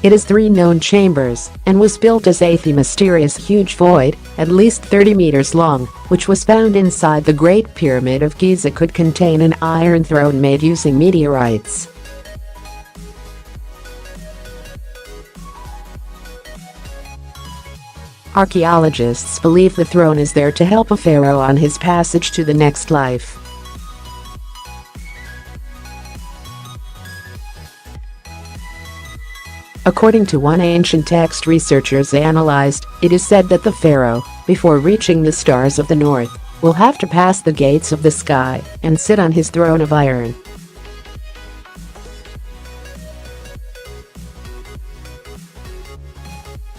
It has 3 known chambers and was built as aThe mysterious huge void, at least 30 meters long, which was found inside the Great Pyramid of Giza could contain an iron throne made using meteorites. Archaeologists believe the throne is there to help a pharaoh on his passage to the next life. According to one ancient text researchers analyzed, it is said that the pharaoh, before reaching the stars of the north, will have to pass the gates of the sky and sit on his throne of iron.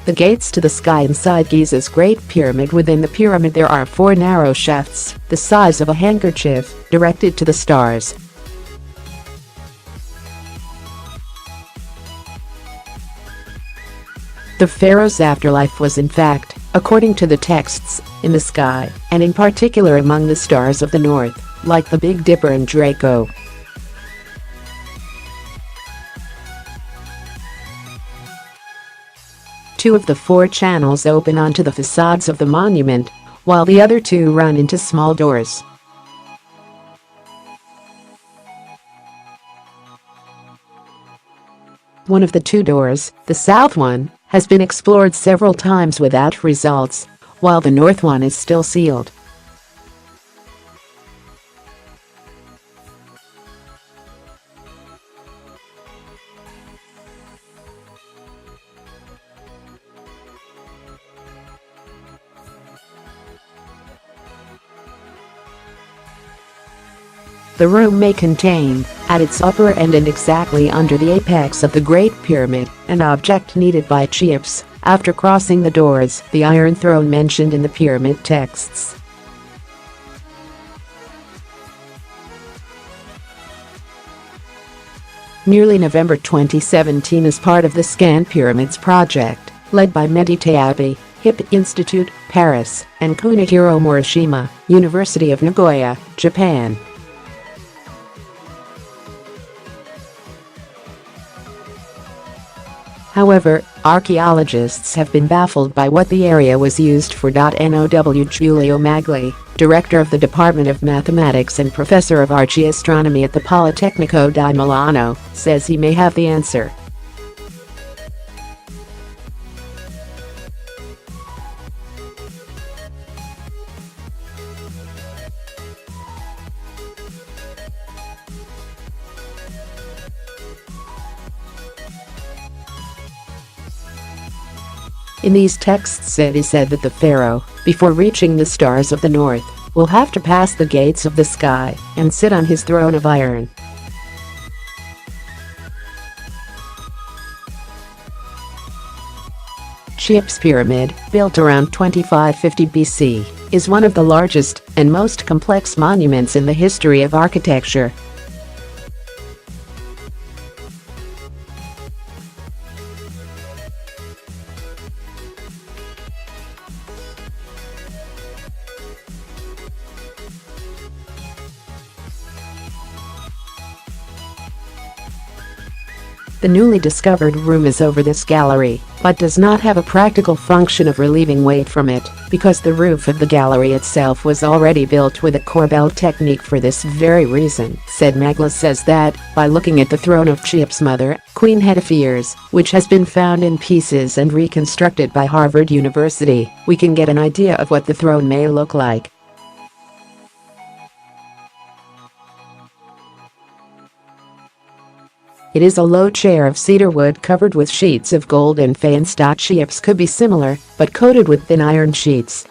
The gates to the sky inside Giza's Great Pyramid. Within the pyramid there are 4 narrow shafts, the size of a handkerchief, directed to the stars. The pharaoh's afterlife was in fact, according to the texts, in the sky, and in particular among the stars of the north, like the Big Dipper and Draco. Two of the 4 channels open onto the facades of the monument, while the other 2 run into small doors. One of the 2 doors, the south one, has been explored several times without results, while the north one is still sealed. The room may contain, at its upper end and exactly under the apex of the Great Pyramid, an object needed by Cheops, after crossing the doors, the iron throne mentioned in the Pyramid Texts. Nearly November 2017 as part of the Scan Pyramids project, led by Mehdi Tayoubi, HIP Institute, Paris, and Kunihiro Morishima, University of Nagoya, Japan. However, archaeologists have been baffled by what the area was used for. Now Giulio Magli, director of the Department of Mathematics and professor of Archaeoastronomy at the Politecnico di Milano, says he may have the answer. In these texts it is said that the pharaoh, before reaching the stars of the north, will have to pass the gates of the sky and sit on his throne of iron. Cheop's pyramid, built around 2550 BC, is one of the largest and most complex monuments in the history of architecture. The newly discovered room is over this gallery, but does not have a practical function of relieving weight from it, because the roof of the gallery itself was already built with a corbelled technique for this very reason, said MagliHe says that, by looking at the throne of Cheop's mother, Queen Hetepheres, which has been found in pieces and reconstructed by Harvard University, we can get an idea of what the throne may look like. It is a low chair of cedar wood covered with sheets of gold, and faience.Cheops could be similar, but coated with thin iron sheets.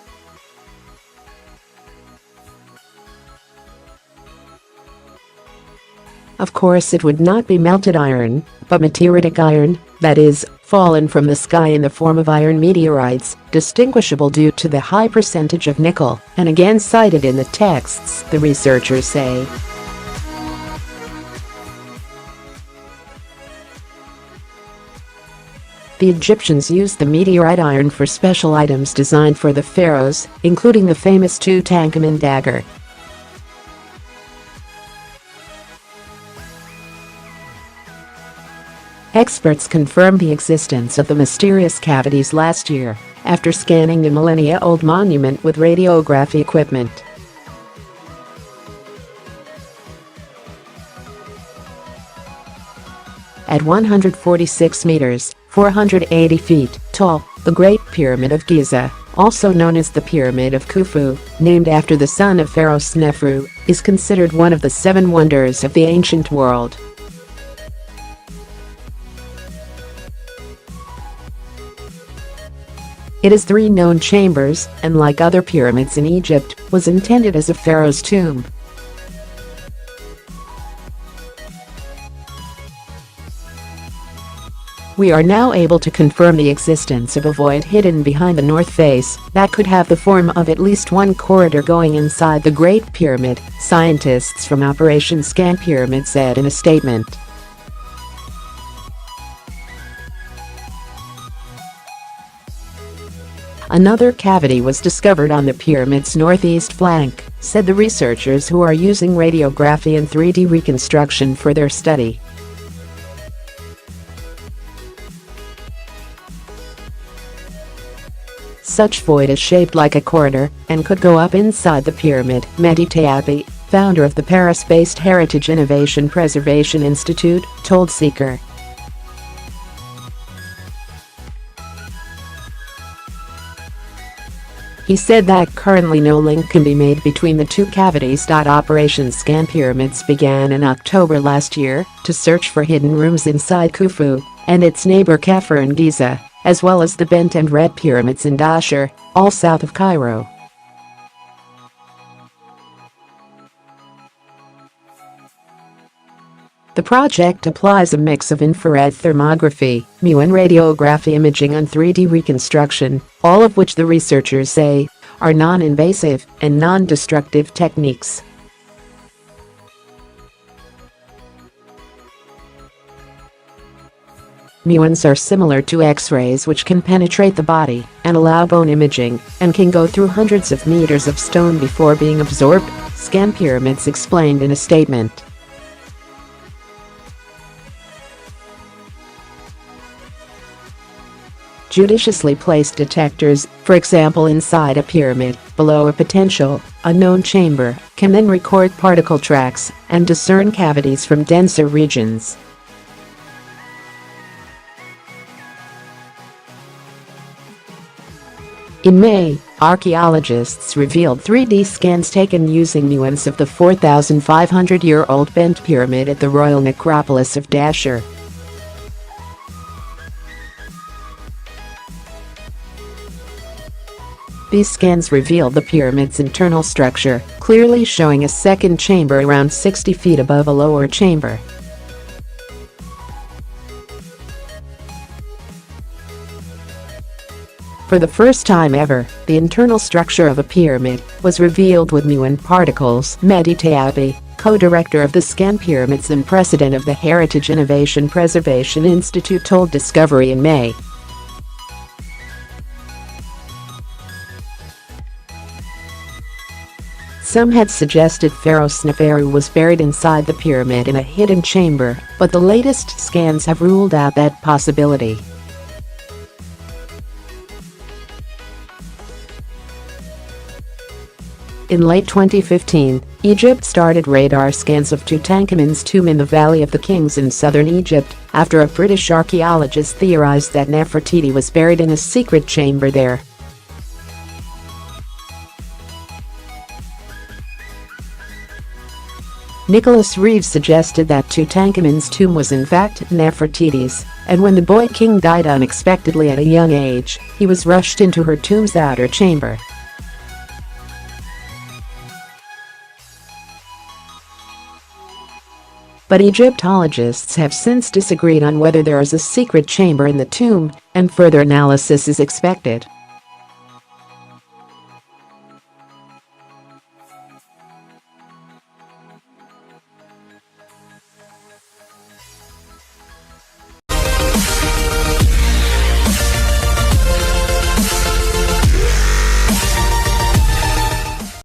Of course it would not be melted iron, but meteoritic iron, that is, fallen from the sky in the form of iron meteorites, distinguishable due to the high percentage of nickel, and again cited in the texts, the researchers say. The Egyptians used the meteorite iron for special items designed for the pharaohs, including the famous Tutankhamun dagger. Experts confirmed the existence of the mysterious cavities last year after scanning the millennia-old monument with radiography equipment. At 146 meters, 480 feet tall, the Great Pyramid of Giza, also known as the Pyramid of Khufu, named after the son of Pharaoh Sneferu, is considered one of the 7 wonders of the ancient world. It has 3 known chambers, and like other pyramids in Egypt, was intended as a pharaoh's tomb. We are now able to confirm the existence of a void hidden behind the north face that could have the form of at least one corridor going inside the Great Pyramid, scientists from Operation Scan Pyramid said in a statement. Another cavity was discovered on the pyramid's northeast flank, said the researchers who are using radiography and 3D reconstruction for their study. Such void is shaped like a corridor and could go up inside the pyramid, Mehdi Tayoubi, founder of the Paris-based Heritage Innovation Preservation Institute, told Seeker. He said that currently no link can be made between the 2 cavities. Operation Scan Pyramids began in October last year to search for hidden rooms inside Khufu and its neighbor Hetepheres in Giza, as well as the Bent and Red Pyramids in Dahshur, all south of Cairo. The project applies a mix of infrared thermography, MU and radiography imaging and 3D reconstruction, all of which the researchers say are non-invasive and non-destructive techniques. MUINs are similar to X-rays, which can penetrate the body and allow bone imaging and can go through hundreds of meters of stone before being absorbed, Scan Pyramids explained in a statement. Judiciously placed detectors, for example inside a pyramid, below a potential unknown chamber, can then record particle tracks and discern cavities from denser regions. In May, archaeologists revealed 3D scans taken using MUINs of the 4,500-year-old bent pyramid at the royal necropolis of Dahshur. These scans revealed the pyramid's internal structure, clearly showing a second chamber around 60 feet above a lower chamber. For the first time ever, the internal structure of a pyramid was revealed with MUIN particles, Mehdi Tayoubi, co-director of the Scan Pyramids and president of the Heritage Innovation Preservation Institute, told Discovery in May. Some had suggested Pharaoh Sneferu was buried inside the pyramid in a hidden chamber, but the latest scans have ruled out that possibility. In late 2015, Egypt started radar scans of Tutankhamun's tomb in the Valley of the Kings in southern Egypt after a British archaeologist theorized that Nefertiti was buried in a secret chamber there. Nicholas Reeves suggested that Tutankhamun's tomb was in fact Nefertiti's, and when the boy king died unexpectedly at a young age, he was rushed into her tomb's outer chamber. But Egyptologists have since disagreed on whether there is a secret chamber in the tomb, and further analysis is expected.